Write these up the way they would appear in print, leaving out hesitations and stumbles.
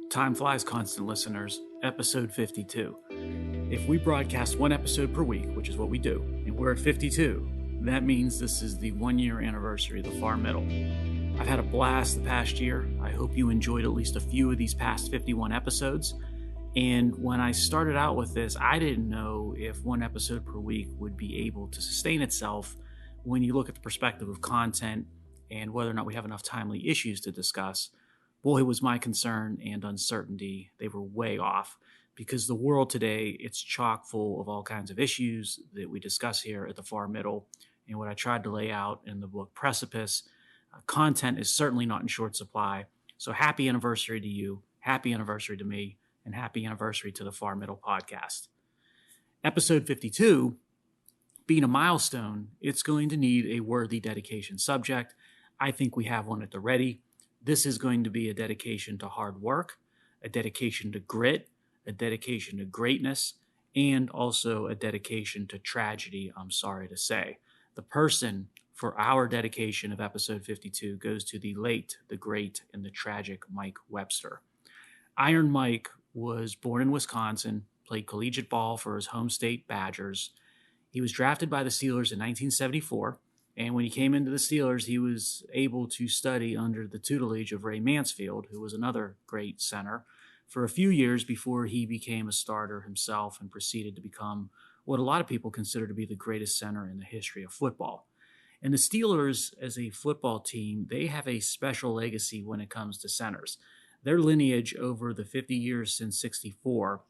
Time flies, constant listeners. Episode 52. If we broadcast one episode per week, which is what we do, and we're at 52, that means this is the 1-year anniversary of the Far Middle. I've had a blast the past year. I hope you enjoyed at least a few of these past 51 episodes. And when I started out with this, I didn't know if one episode per week would be able to sustain itself when you look at the perspective of content and whether or not we have enough timely issues to discuss. Boy, was my concern and uncertainty. They were way off because the world today, it's chock full of all kinds of issues that we discuss here at the Far Middle. And what I tried to lay out in the book Precipice, content is certainly not in short supply. So happy anniversary to you, happy anniversary to me, and happy anniversary to the Far Middle podcast. Episode 52, being a milestone, it's going to need a worthy dedication subject. I think we have one at the ready. This is going to be a dedication to hard work, a dedication to grit, a dedication to greatness, and also a dedication to tragedy, I'm sorry to say. The person for our dedication of episode 52 goes to the late, the great, and the tragic Mike Webster. Iron Mike was born in Wisconsin, played collegiate ball for his home state Badgers. He was drafted by the Steelers in 1974. And when he came into the Steelers, he was able to study under the tutelage of Ray Mansfield, who was another great center, for a few years before he became a starter himself and proceeded to become what a lot of people consider to be the greatest center in the history of football. And the Steelers, as a football team, they have a special legacy when it comes to centers. Their lineage over the 50 years since '64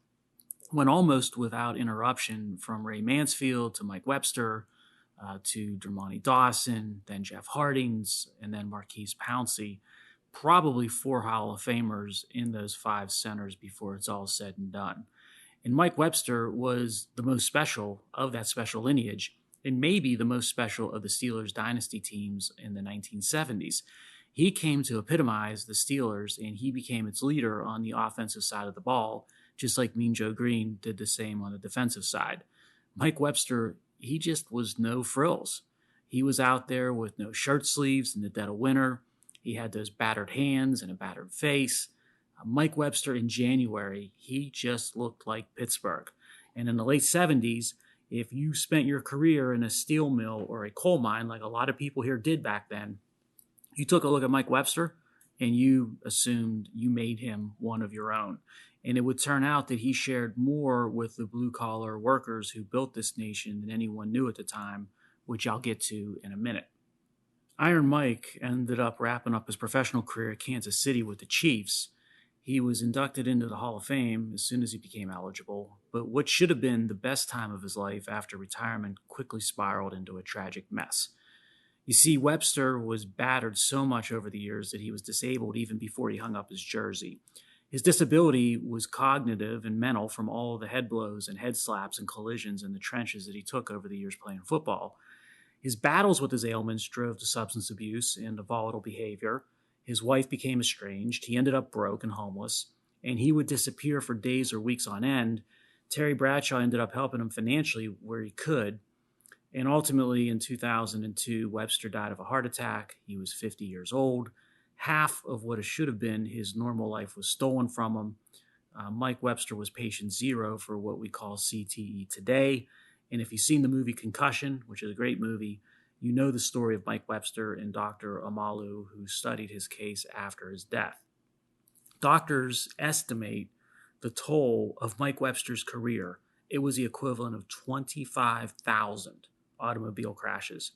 went almost without interruption from Ray Mansfield to Mike Webster, to Dermontti Dawson, then Jeff Hardings, and then Marquise Pouncey. Probably 4 Hall of Famers in those 5 centers before it's all said and done. And Mike Webster was the most special of that special lineage, and maybe the most special of the Steelers dynasty teams in the 1970s. He came to epitomize the Steelers, and he became its leader on the offensive side of the ball, just like Mean Joe Green did the same on the defensive side. Mike Webster, he just was no frills. He was out there with no shirt sleeves in the dead of winter. He had those battered hands and a battered face. Mike Webster in January, he just looked like Pittsburgh. And in the late 70s, if you spent your career in a steel mill or a coal mine, like a lot of people here did back then, you took a look at Mike Webster and you assumed you made him one of your own. And it would turn out that he shared more with the blue-collar workers who built this nation than anyone knew at the time, which I'll get to in a minute. Iron Mike ended up wrapping up his professional career at Kansas City with the Chiefs. He was inducted into the Hall of Fame as soon as he became eligible, but what should have been the best time of his life after retirement quickly spiraled into a tragic mess. You see, Webster was battered so much over the years that he was disabled even before he hung up his jersey. His disability was cognitive and mental from all the head blows and head slaps and collisions in the trenches that he took over the years playing football. His battles with his ailments drove to substance abuse and to volatile behavior. His wife became estranged. He ended up broke and homeless, and he would disappear for days or weeks on end. Terry Bradshaw ended up helping him financially where he could. And ultimately, in 2002, Webster died of a heart attack. He was 50 years old. Half of what it should have been his normal life was stolen from him. Mike Webster was patient zero for what we call CTE today. And if you've seen the movie Concussion, which is a great movie, you know the story of Mike Webster and Dr. Amalu, who studied his case after his death. Doctors estimate the toll of Mike Webster's career. It was the equivalent of 25,000 automobile crashes.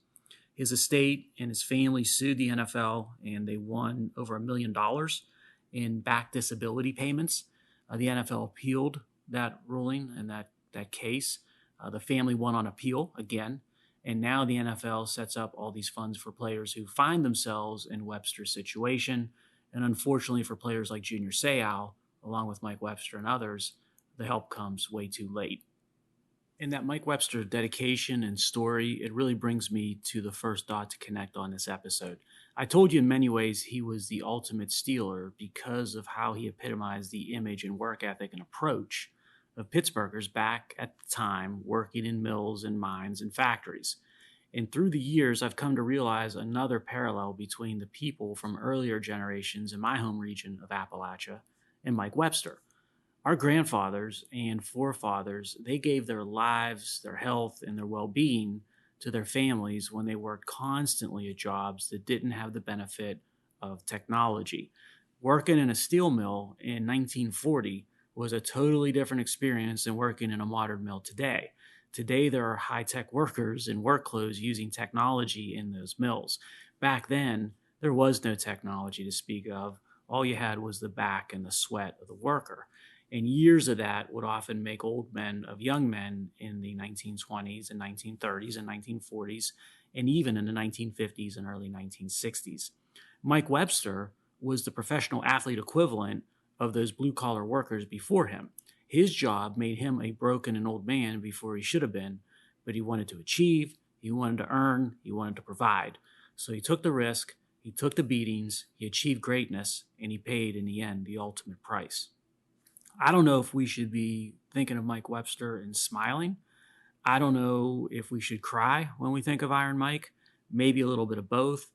His estate and his family sued the NFL, and they won over $1 million in back disability payments. The NFL appealed that ruling and that case. The family won on appeal again, and now the NFL sets up all these funds for players who find themselves in Webster's situation. And unfortunately for players like Junior Seau, along with Mike Webster and others, the help comes way too late. In that Mike Webster dedication and story, it really brings me to the first dot to connect on this episode. I told you in many ways he was the ultimate Steeler because of how he epitomized the image and work ethic and approach of Pittsburghers back at the time working in mills and mines and factories. And through the years, I've come to realize another parallel between the people from earlier generations in my home region of Appalachia and Mike Webster. Our grandfathers and forefathers, they gave their lives, their health, and their well-being to their families when they worked constantly at jobs that didn't have the benefit of technology. Working in a steel mill in 1940 was a totally different experience than working in a modern mill today. Today, there are high-tech workers in work clothes using technology in those mills. Back then, there was no technology to speak of. All you had was the back and the sweat of the worker. And years of that would often make old men of young men in the 1920s and 1930s and 1940s, and even in the 1950s and early 1960s. Mike Webster was the professional athlete equivalent of those blue-collar workers before him. His job made him a broken and old man before he should have been, but he wanted to achieve, he wanted to earn, he wanted to provide. So he took the risk, he took the beatings, he achieved greatness, and he paid, in the end, the ultimate price. I don't know if we should be thinking of Mike Webster and smiling. I don't know if we should cry when we think of Iron Mike. Maybe a little bit of both.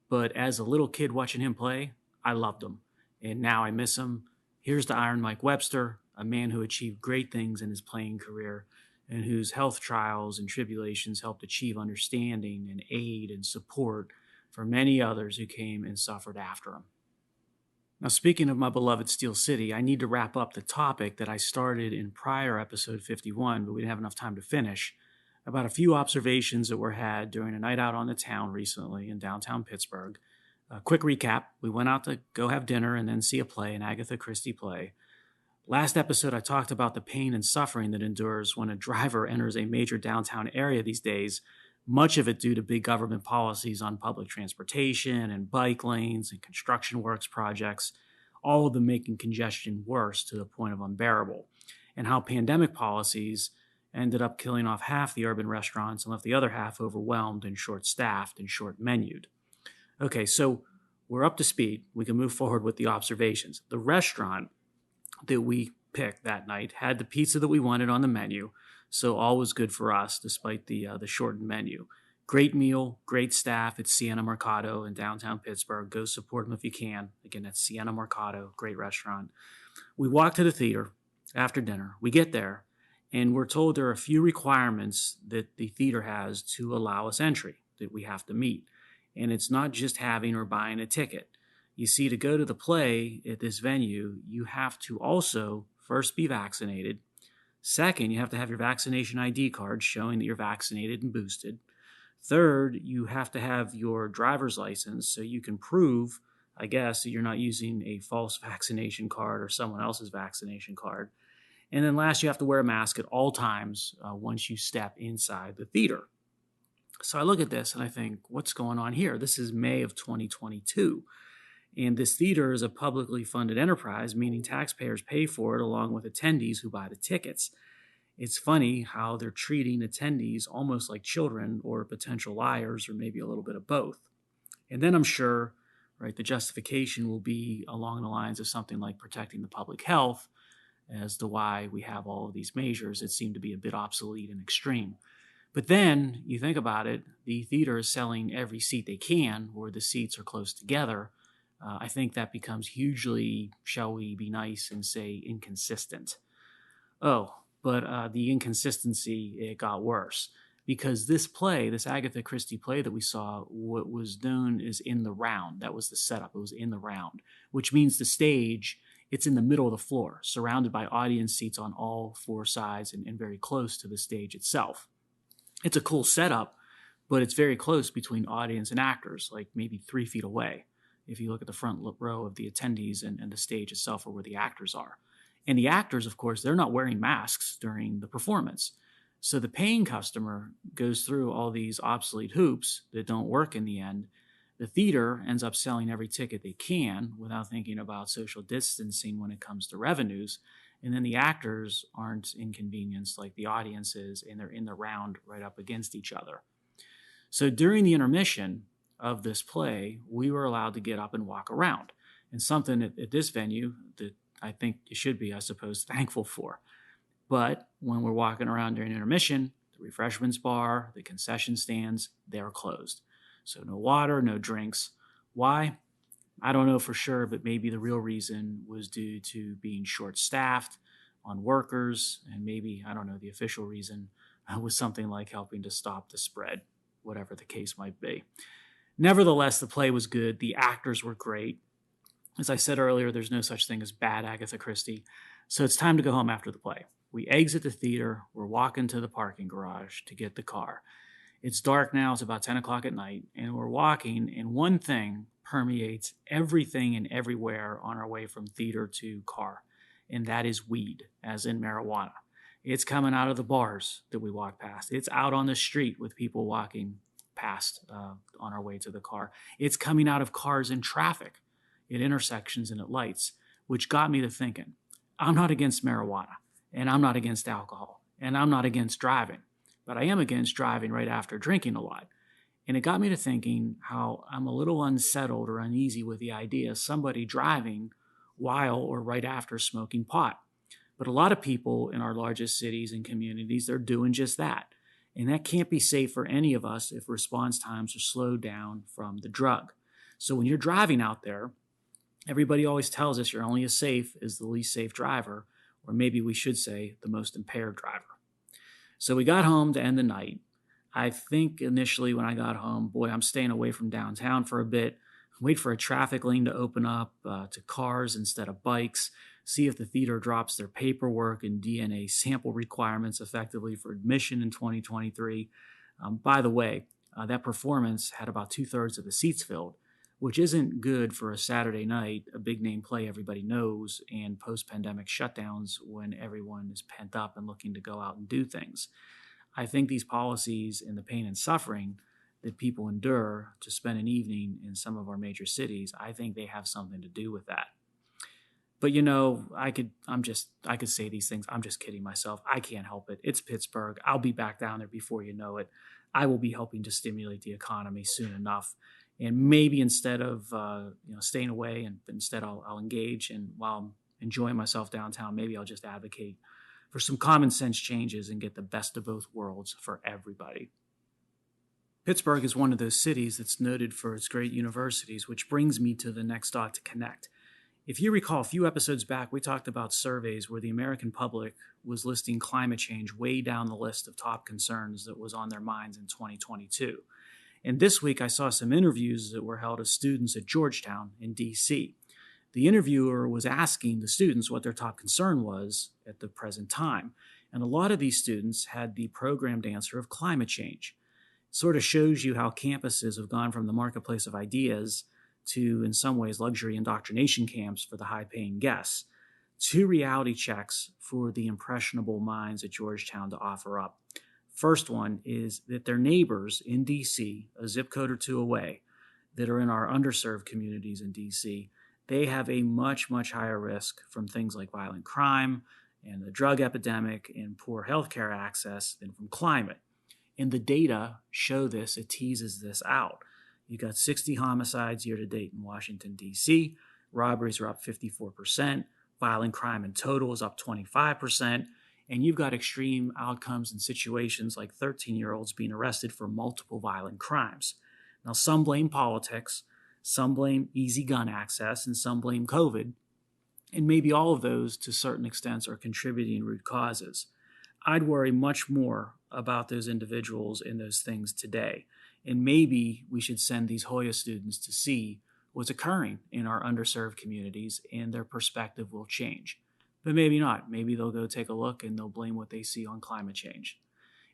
But as a little kid watching him play, I loved him. And now I miss him. Here's to Iron Mike Webster, a man who achieved great things in his playing career and whose health trials and tribulations helped achieve understanding and aid and support for many others who came and suffered after him. Now, speaking of my beloved Steel City, I need to wrap up the topic that I started in prior episode 51, but we didn't have enough time to finish, about a few observations that were had during a night out on the town recently in downtown Pittsburgh. A quick recap, we went out to go have dinner and then see a play, an Agatha Christie play. Last episode, I talked about the pain and suffering that endures when a driver enters a major downtown area these days, much of it due to big government policies on public transportation and bike lanes and construction works projects, all of them making congestion worse to the point of unbearable, and how pandemic policies ended up killing off half the urban restaurants and left the other half overwhelmed and short-staffed and short-menued. Okay, so we're up to speed. We can move forward with the observations. The restaurant that we picked that night had the pizza that we wanted on the menu, so all was good for us despite the shortened menu. Great meal, great staff at Siena Mercado in downtown Pittsburgh. Go support them if you can. Again, that's Siena Mercado, great restaurant. We walk to the theater after dinner. We get there, and we're told there are a few requirements that the theater has to allow us entry that we have to meet. And it's not just having or buying a ticket. You see, to go to the play at this venue, you have to also first be vaccinated. Second, you have to have your vaccination ID card showing that you're vaccinated and boosted. Third, you have to have your driver's license so you can prove, I guess, that you're not using a false vaccination card or someone else's vaccination card. And then last, you have to wear a mask at all times once you step inside the theater. So I look at this and I think, what's going on here? This is May of 2022. And this theater is a publicly funded enterprise, meaning taxpayers pay for it along with attendees who buy the tickets. It's funny how they're treating attendees almost like children or potential liars or maybe a little bit of both. And then I'm sure, right, the justification will be along the lines of something like protecting the public health as to why we have all of these measures that seem to be a bit obsolete and extreme. But then you think about it, the theater is selling every seat they can where the seats are close together. I think that becomes hugely, shall we be nice and say, inconsistent. Oh, but the inconsistency, it got worse. Because this play, this Agatha Christie play that we saw, what was known as in the round. That was the setup. It was in the round, which means the stage, it's in the middle of the floor, surrounded by audience seats on all four sides and very close to the stage itself. It's a cool setup, but it's very close between audience and actors, like maybe 3 feet away. If you look at the front row of the attendees and the stage itself or where the actors are. And the actors, of course, they're not wearing masks during the performance. So the paying customer goes through all these obsolete hoops that don't work in the end. The theater ends up selling every ticket they can without thinking about social distancing when it comes to revenues. And then the actors aren't inconvenienced like the audience is, and they're in the round right up against each other. So during the intermission of this play, we were allowed to get up and walk around. And something at this venue that I think you should be, I suppose, thankful for. But when we're walking around during intermission, the refreshments bar, the concession stands, they're closed. So no water, no drinks. Why? I don't know for sure, but maybe the real reason was due to being short-staffed on workers, and maybe, I don't know, the official reason was something like helping to stop the spread, whatever the case might be. Nevertheless, the play was good. The actors were great. As I said earlier, there's no such thing as bad Agatha Christie. So it's time to go home after the play. We exit the theater. We're walking to the parking garage to get the car. It's dark now. It's about 10 o'clock at night. And we're walking, and one thing permeates everything and everywhere on our way from theater to car. And that is weed, as in marijuana. It's coming out of the bars that we walk past. It's out on the street with people walking past on our way to the car. It's coming out of cars in traffic, at intersections and at lights, which got me to thinking, I'm not against marijuana, and I'm not against alcohol, and I'm not against driving, but I am against driving right after drinking a lot. And it got me to thinking how I'm a little unsettled or uneasy with the idea of somebody driving while or right after smoking pot. But a lot of people in our largest cities and communities, they're doing just that. And that can't be safe for any of us if response times are slowed down from the drug. So when you're driving out there, everybody always tells us you're only as safe as the least safe driver, or maybe we should say the most impaired driver. So we got home to end the night. I think initially when I got home, boy, I'm staying away from downtown for a bit, wait for a traffic lane to open up to cars instead of bikes, see if the theater drops their paperwork and DNA sample requirements effectively for admission in 2023. By the way, that performance had about 2/3 of the seats filled, which isn't good for a Saturday night, a big name play everybody knows, and post-pandemic shutdowns when everyone is pent up and looking to go out and do things. I think these policies and the pain and suffering that people endure to spend an evening in some of our major cities, I think they have something to do with that. But I could say these things. I'm just kidding myself. I can't help it. It's Pittsburgh. I'll be back down there before you know it. I will be helping to stimulate the economy soon enough. And maybe instead of staying away, and instead I'll engage. And while I'm enjoying myself downtown, maybe I'll just advocate for some common sense changes and get the best of both worlds for everybody. Pittsburgh is one of those cities that's noted for its great universities, which brings me to the next thought to connect. If you recall, a few episodes back, we talked about surveys where the American public was listing climate change way down the list of top concerns that was on their minds in 2022. And this week, I saw some interviews that were held of students at Georgetown in D.C. The interviewer was asking the students what their top concern was at the present time. And a lot of these students had the programmed answer of climate change. It sort of shows you how campuses have gone from the marketplace of ideas to, in some ways, luxury indoctrination camps for the high-paying guests. 2 reality checks for the impressionable minds at Georgetown to offer up. First one is that their neighbors in D.C., a zip code or 2 away, that are in our underserved communities in D.C., they have a much, much higher risk from things like violent crime and the drug epidemic and poor healthcare access than from climate. And the data show this. It teases this out. You got 60 homicides year to date in Washington, D.C. Robberies are up 54%. Violent crime in total is up 25%. And you've got extreme outcomes in situations like 13-year-olds being arrested for multiple violent crimes. Now, some blame politics, some blame easy gun access, and some blame COVID. And maybe all of those, to certain extents, are contributing root causes. I'd worry much more about those individuals and those things today. And maybe we should send these Hoya students to see what's occurring in our underserved communities, and their perspective will change. But maybe not. Maybe they'll go take a look and they'll blame what they see on climate change.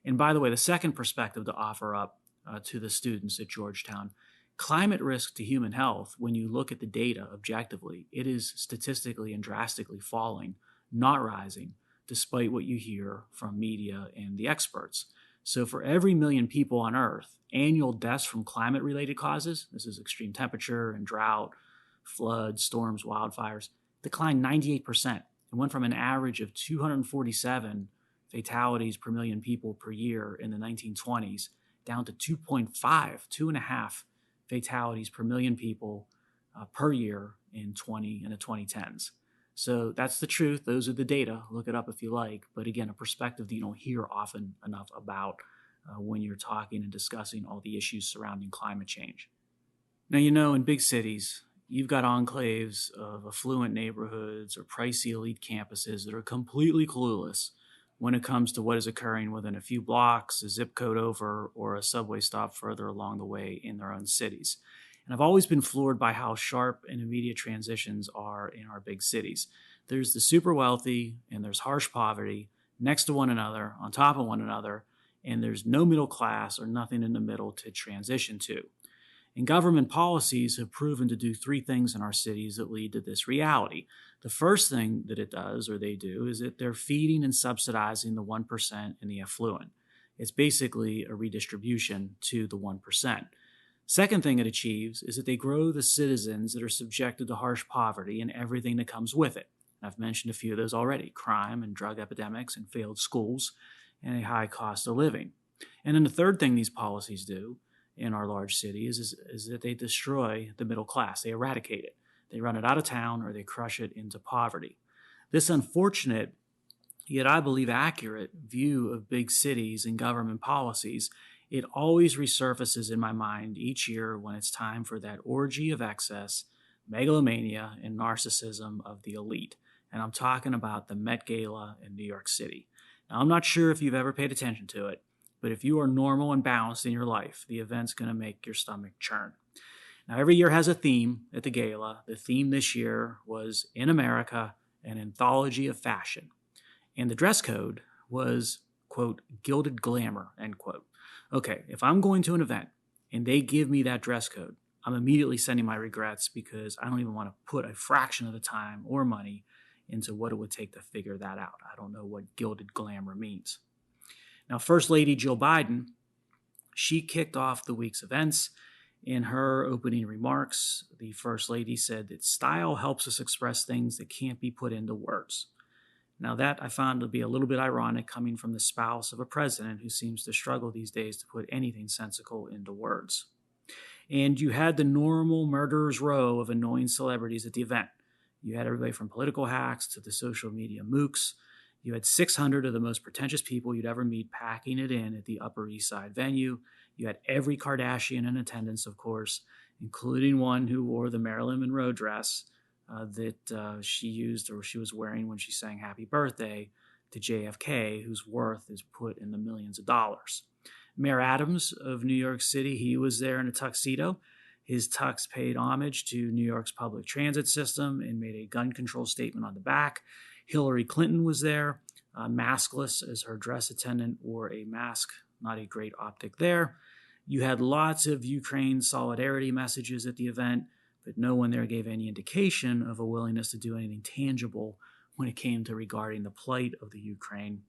And by the way, the second perspective to offer up to the students at Georgetown, climate risk to human health, when you look at the data objectively, it is statistically and drastically falling, not rising, despite what you hear from media and the experts. So for every million people on Earth, annual deaths from climate-related causes, this is extreme temperature and drought, floods, storms, wildfires, declined 98%. It went from an average of 247 fatalities per million people per year in the 1920s down to 2.5 fatalities per million people per year in the 2010s. So that's the truth. Those are the data. Look it up if you like. But again, a perspective that you don't hear often enough about when you're talking and discussing all the issues surrounding climate change. Now, in big cities, You've got enclaves of affluent neighborhoods or pricey elite campuses that are completely clueless when it comes to what is occurring within a few blocks, a zip code over, or a subway stop further along the way in their own cities. And I've always been floored by how sharp and immediate transitions are in our big cities. There's the super wealthy and there's harsh poverty next to one another, on top of one another, and there's no middle class or nothing in the middle to transition to. And government policies have proven to do three things in our cities that lead to this reality. The first thing that it does, or they do, is that they're feeding and subsidizing the 1% and the affluent. It's basically a redistribution to the 1%. Second thing it achieves is that they grow the citizens that are subjected to harsh poverty and everything that comes with it. I've mentioned a few of those already: crime and drug epidemics and failed schools and a high cost of living. And then the third thing these policies do in our large cities is that they destroy the middle class. They eradicate it. They run it out of town or they crush it into poverty. This unfortunate, yet I believe accurate, view of big cities and government policies, it always resurfaces in my mind each year when it's time for that orgy of excess, megalomania, and narcissism of the elite. And I'm talking about the Met Gala in New York City. Now, I'm not sure if you've ever paid attention to it, but if you are normal and balanced in your life, the event's going to make your stomach churn. Now, every year has a theme at the gala. The theme this year was In America, an anthology of fashion. And the dress code was, quote, Gilded Glamour, end quote. Okay, if I'm going to an event and they give me that dress code, I'm immediately sending my regrets because I don't even want to put a fraction of the time or money into what it would take to figure that out. I don't know what Gilded Glamour means. Now, First Lady Jill Biden, she kicked off the week's events. In her opening remarks, the First Lady said that style helps us express things that can't be put into words. Now, that I found to be a little bit ironic coming from the spouse of a president who seems to struggle these days to put anything sensical into words. And you had the normal murderer's row of annoying celebrities at the event. You had everybody from political hacks to the social media mooks. You had 600 of the most pretentious people you'd ever meet packing it in at the Upper East Side venue. You had every Kardashian in attendance, of course, including one who wore the Marilyn Monroe dress that she used or she was wearing when she sang Happy Birthday to JFK, whose worth is put in the millions of dollars. Mayor Adams of New York City, he was there in a tuxedo. His tux paid homage to New York's public transit system and made a gun control statement on the back. Hillary Clinton was there, maskless, as her dress attendant wore a mask. Not a great optic there. You had lots of Ukraine solidarity messages at the event, but no one there gave any indication of a willingness to do anything tangible when it came to regarding the plight of the Ukraine.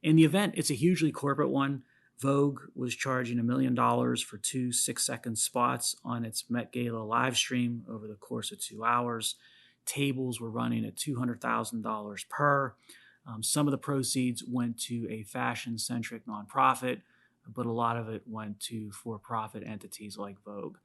In the event, it's a hugely corporate one. Vogue was charging $1 million for 2 6-second spots on its Met Gala live stream over the course of 2 hours. Tables were running at $200,000 per. Some of the proceeds went to a fashion-centric nonprofit, but a lot of it went to for-profit entities like Vogue.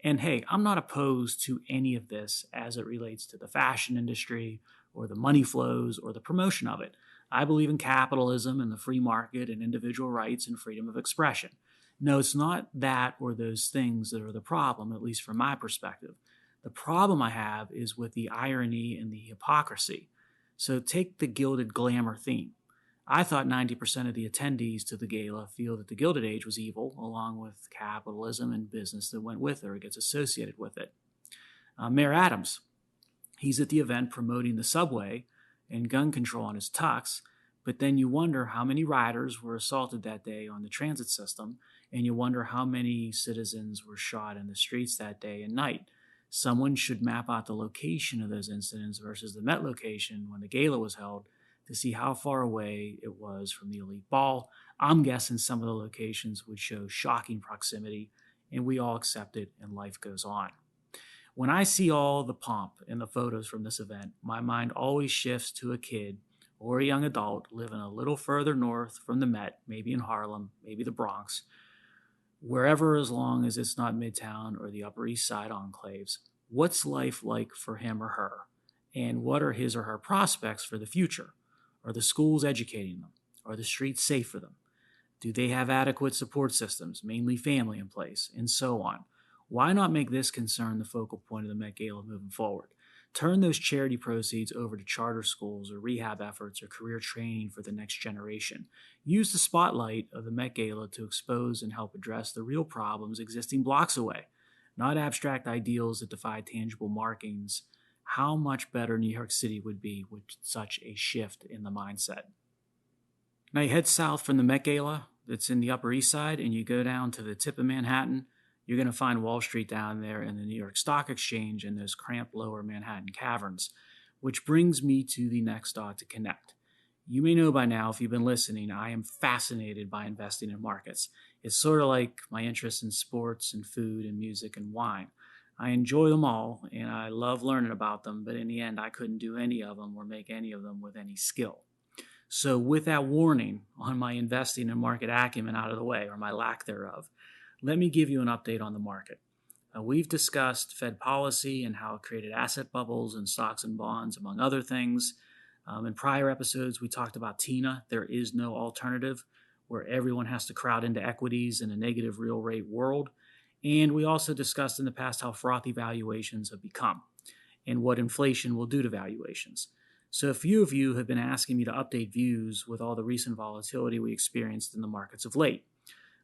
And hey, I'm not opposed to any of this as it relates to the fashion industry or the money flows or the promotion of it. I believe in capitalism and the free market and individual rights and freedom of expression. No, it's not that or those things that are the problem, at least from my perspective. The problem I have is with the irony and the hypocrisy. So take the Gilded Glamour theme. I thought 90% of the attendees to the gala feel that the Gilded Age was evil, along with capitalism and business that went with it or gets associated with it. Mayor Adams, he's at the event promoting the subway and gun control on his tux, but then you wonder how many riders were assaulted that day on the transit system, and you wonder how many citizens were shot in the streets that day and night. Someone should map out the location of those incidents versus the Met location when the gala was held to see how far away it was from the elite ball. I'm guessing some of the locations would show shocking proximity, and we all accept it and life goes on. When I see all the pomp in the photos from this event, my mind always shifts to a kid or a young adult living a little further north from the Met, maybe in Harlem, maybe the Bronx, wherever, as long as it's not Midtown or the Upper East Side enclaves. What's life like for him or her? And what are his or her prospects for the future? Are the schools educating them? Are the streets safe for them? Do they have adequate support systems, mainly family, in place? And so on. Why not make this concern the focal point of the Met Gala moving forward? Turn those charity proceeds over to charter schools or rehab efforts or career training for the next generation. Use the spotlight of the Met Gala to expose and help address the real problems existing blocks away, not abstract ideals that defy tangible markings. How much better New York City would be with such a shift in the mindset. Now you head south from the Met Gala that's in the Upper East Side and you go down to the tip of Manhattan. You're going to find Wall Street down there and the New York Stock Exchange and those cramped lower Manhattan caverns, which brings me to the next dot to connect. You may know by now, if you've been listening, I am fascinated by investing in markets. It's sort of like my interest in sports and food and music and wine. I enjoy them all and I love learning about them, but in the end, I couldn't do any of them or make any of them with any skill. So with that warning on my investing and market acumen out of the way, or my lack thereof, let me give you an update on the market. We've discussed Fed policy and how it created asset bubbles in stocks and bonds, among other things. In prior episodes, we talked about TINA, there is no alternative, where everyone has to crowd into equities in a negative real rate world. And we also discussed in the past how frothy valuations have become and what inflation will do to valuations. So a few of you have been asking me to update views with all the recent volatility we experienced in the markets of late.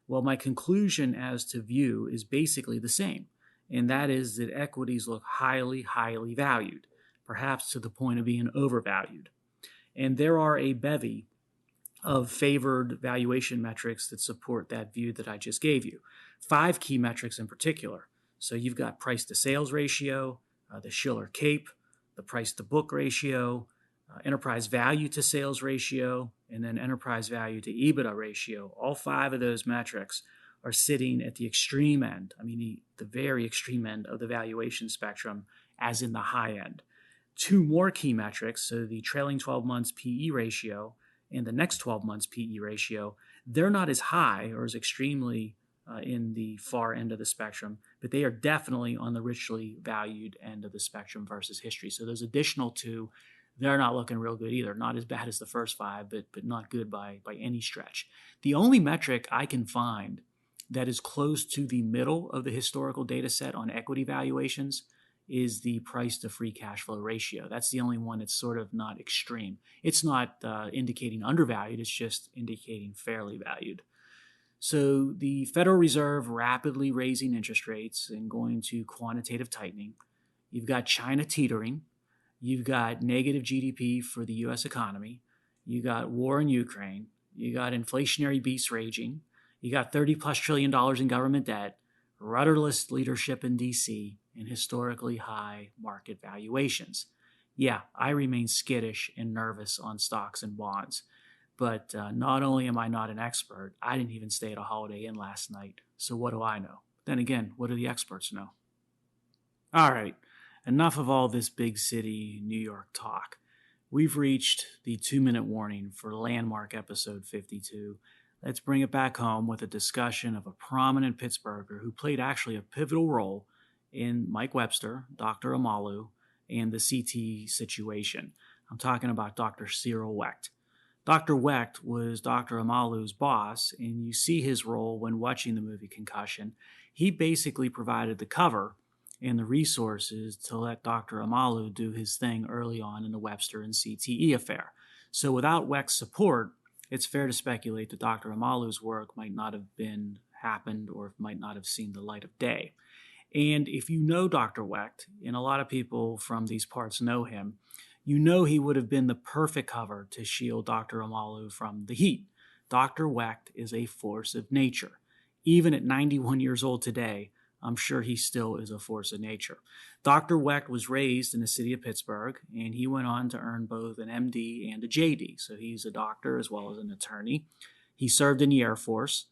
Well, my conclusion as to view is basically the same, and that is that equities look highly, highly valued, perhaps to the point of being overvalued. And there are a bevy of favored valuation metrics that support that view that I just gave you. 5 key metrics in particular. So you've got price to sales ratio, the Shiller CAPE, the price to book ratio, enterprise value to sales ratio, and then enterprise value to EBITDA ratio. All 5 of those metrics are sitting at the extreme end, the very extreme end of the valuation spectrum, as in the high end. 2 more key metrics, so the trailing 12 months PE ratio and the next 12 months PE ratio, they're not as high or as extremely in the far end of the spectrum, but they are definitely on the richly valued end of the spectrum versus history. So those additional 2, they're not looking real good either. Not as bad as the first 5, but not good by any stretch. The only metric I can find that is close to the middle of the historical data set on equity valuations is the price to free cash flow ratio. That's the only one that's sort of not extreme. It's not indicating undervalued, it's just indicating fairly valued. So the Federal Reserve rapidly raising interest rates and going to quantitative tightening. You've got China teetering. You've got negative GDP for the U.S. economy. You got war in Ukraine. You got inflationary beasts raging. You got $30+ trillion in government debt, rudderless leadership in D.C., and historically high market valuations. Yeah, I remain skittish and nervous on stocks and bonds. But not only am I not an expert, I didn't even stay at a Holiday Inn last night. So what do I know? Then again, what do the experts know? All right. Enough of all this big city New York talk. We've reached the 2-minute warning for landmark episode 52. Let's bring it back home with a discussion of a prominent Pittsburgher who played actually a pivotal role in Mike Webster, Dr. Amalu, and the CT situation. I'm talking about Dr. Cyril Wecht. Dr. Wecht was Dr. Amalu's boss, and you see his role when watching the movie Concussion. He basically provided the cover and the resources to let Dr. Amalu do his thing early on in the Webster and CTE affair. So without Wecht's support, it's fair to speculate that Dr. Amalu's work might not have been happened or might not have seen the light of day. And if you know Dr. Wecht, and a lot of people from these parts know him, you know he would have been the perfect cover to shield Dr. Amalu from the heat. Dr. Wecht is a force of nature. Even at 91 years old today, I'm sure he still is a force of nature. Dr. Wecht was raised in the city of Pittsburgh, and he went on to earn both an MD and a JD. So he's a doctor as well as an attorney. He served in the Air Force,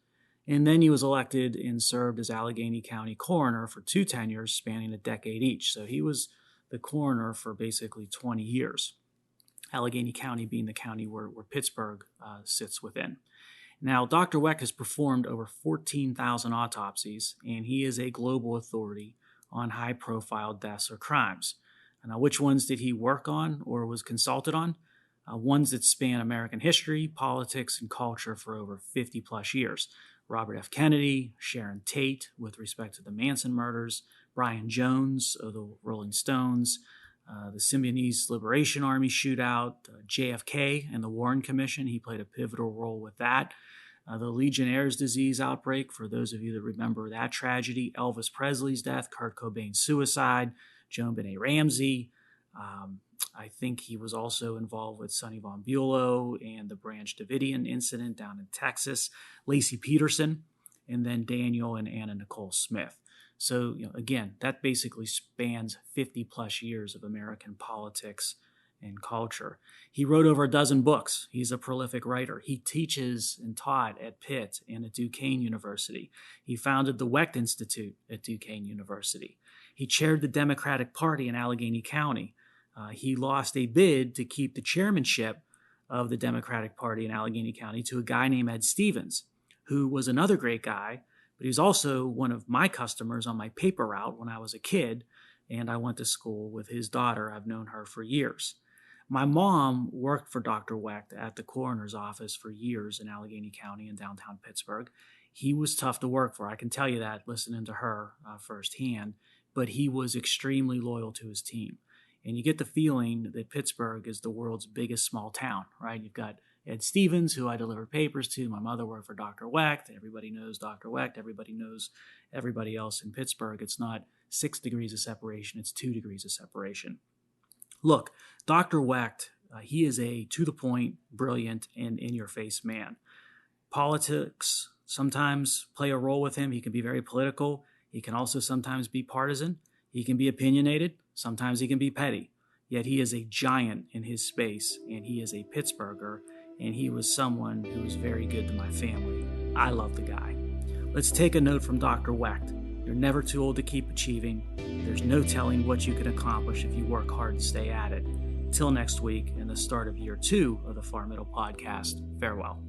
and then he was elected and served as Allegheny County coroner for 2 tenures spanning a decade each. So he was the coroner for basically 20 years. Allegheny County being the county where Pittsburgh sits within. Now, Dr. Wecht has performed over 14,000 autopsies, and he is a global authority on high-profile deaths or crimes. Now, which ones did he work on or was consulted on? Ones that span American history, politics, and culture for over 50-plus years. Robert F. Kennedy, Sharon Tate with respect to the Manson murders, Brian Jones of the Rolling Stones, the Symbionese Liberation Army shootout, JFK and the Warren Commission. He played a pivotal role with that. The Legionnaire's disease outbreak, for those of you that remember that tragedy, Elvis Presley's death, Kurt Cobain's suicide, Joan Benet Ramsey. I think he was also involved with Sonny Von Bulow and the Branch Davidian incident down in Texas, Lacey Peterson, and then Daniel and Anna Nicole Smith. So, again, that basically spans 50 plus years of American politics and culture. He wrote over a dozen books. He's a prolific writer. He teaches and taught at Pitt and at Duquesne University. He founded the Wecht Institute at Duquesne University. He chaired the Democratic Party in Allegheny County. He lost a bid to keep the chairmanship of the Democratic Party in Allegheny County to a guy named Ed Stevens, who was another great guy, but he was also one of my customers on my paper route when I was a kid, and I went to school with his daughter. I've known her for years. My mom worked for Dr. Wecht at the coroner's office for years in Allegheny County in downtown Pittsburgh. He was tough to work for. I can tell you that listening to her firsthand, but he was extremely loyal to his team. And you get the feeling that Pittsburgh is the world's biggest small town, right? You've got Ed Stevens, who I delivered papers to. My mother worked for Dr. Wecht. Everybody knows Dr. Wecht. Everybody knows everybody else in Pittsburgh. It's not 6 degrees of separation. It's 2 degrees of separation. Look, Dr. Wecht, he is a to-the-point, brilliant, and in-your-face man. Politics sometimes play a role with him. He can be very political. He can also sometimes be partisan. He can be opinionated. Sometimes he can be petty. Yet he is a giant in his space, and he is a Pittsburgher, and he was someone who was very good to my family. I love the guy. Let's take a note from Dr. Wecht. You're never too old to keep achieving. There's no telling what you can accomplish if you work hard and stay at it. Till next week and the start of year 2 of the Far Middle Podcast, farewell.